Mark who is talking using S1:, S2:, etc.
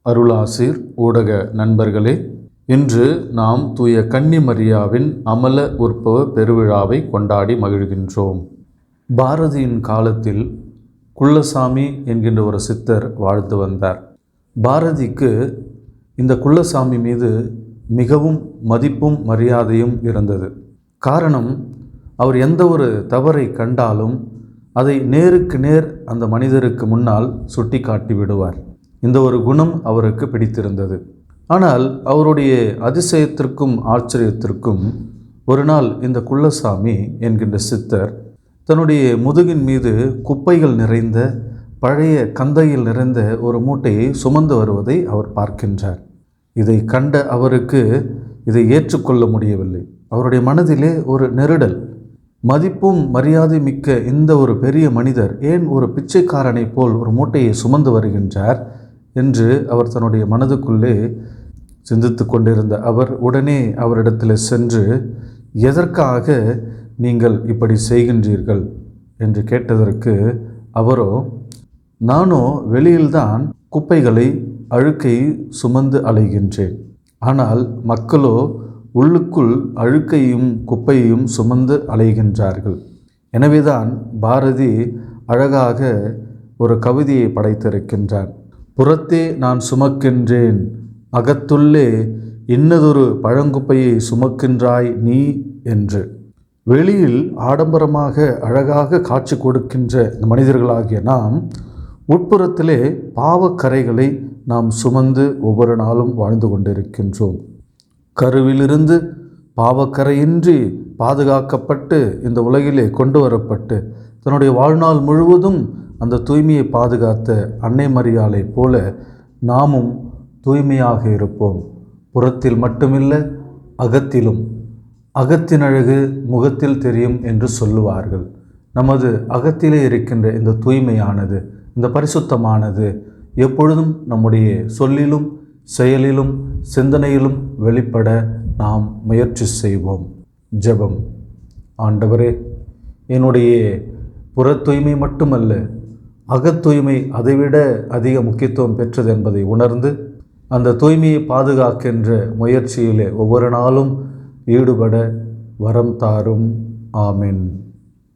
S1: அருளாசீர் ஊடக நண்பர்களே, இன்று நாம் தூய கன்னி மரியாவின் அமல உற்பவ பெருவிழாவை கொண்டாடி மகிழ்கின்றோம். பாரதியின் காலத்தில் குள்ளசாமி என்கின்ற ஒரு சித்தர் வாழ்ந்து வந்தார். பாரதிக்கு இந்த குள்ளசாமி மீது மிகவும் மதிப்பும் மரியாதையும் இருந்தது. காரணம், அவர் எந்த ஒரு தவறை கண்டாலும் அதை நேருக்கு நேர் அந்த மனிதருக்கு முன்னால் சுட்டி காட்டி விடுவார். இந்த ஒரு குணம் அவருக்கு பிடித்திருந்தது. ஆனால் அவருடைய அதிசயத்திற்கும் ஆச்சரியத்திற்கும் ஒரு நாள் இந்த குள்ளசாமி என்கின்ற சித்தர் தன்னுடைய முதுகின் மீது குப்பைகள் நிறைந்த பழைய கந்தையில் நிறைந்த ஒரு மூட்டையை சுமந்து வருவதை அவர் பார்க்கின்றார். இதை கண்ட அவருக்கு இதை ஏற்றுக்கொள்ள முடியவில்லை. அவருடைய மனதிலே ஒரு நெருடல். மதிப்பும் மரியாதை மிக்க இந்த ஒரு பெரிய மனிதர் ஏன் ஒரு பிச்சைக்காரனை போல் ஒரு மூட்டையை சுமந்து வருகின்றார் என்று அவர் தன்னுடைய மனதுக்குள்ளே சிந்தித்து கொண்டிருந்த அவர் உடனே அவரிடத்தில் சென்று, எதற்காக நீங்கள் இப்படி செய்கின்றீர்கள் என்று கேட்டதற்கு அவரோ, நானோ வெளியில்தான் குப்பைகளை அழுக்கை சுமந்து அலைகின்றேன், ஆனால் மக்களோ உள்ளுக்குள் அழுக்கையும் குப்பையையும் சுமந்து அலைகின்றார்கள். எனவேதான் பாரதி அழகாக ஒரு கவிதையை படைத்திருக்கின்றார். புறத்தே நான் சுமக்கின்றேன், அகத்துள்ளே இன்னதொரு பழங்குப்பையை சுமக்கின்றாய் நீ என்று. வெளியில் ஆடம்பரமாக அழகாக காட்சி கொடுக்கின்ற இந்த மனிதர்களாகிய நாம் உட்புறத்திலே பாவக்கரைகளை நாம் சுமந்து ஒவ்வொரு நாளும் வாழ்ந்து கொண்டிருக்கின்றோம். கருவிலிருந்து பாவக்கரையின்றி பாதுகாக்கப்பட்டு இந்த உலகிலே கொண்டு வரப்பட்டு தன்னுடைய வாழ்நாள் முழுவதும் அந்த தூய்மையை பாதுகாத்த அன்னை மரியாளை போல நாமும் தூய்மையாக இருப்போம். புறத்தில் மட்டுமில்லை, அகத்திலும். அகத்தின் அழகு முகத்தில் தெரியும் என்று சொல்லுவார்கள். நமது அகத்திலே இருக்கின்ற இந்த தூய்மையானது, இந்த பரிசுத்தமானது எப்பொழுதும் நம்முடைய சொல்லிலும் செயலிலும் சிந்தனையிலும் வெளிப்பட நாம் முயற்சி செய்வோம். ஜெபம். ஆண்டவரே, என்னுடைய புற தூய்மை மட்டுமல்ல, அகத்தூய்மை அதைவிட அதிக முக்கியத்துவம் பெற்றது என்பதை உணர்ந்து அந்த தூய்மையை பாதுகாக்கின்ற முயற்சியிலே ஒவ்வொரு நாளும் ஈடுபட வரம் தாரும். ஆமென்.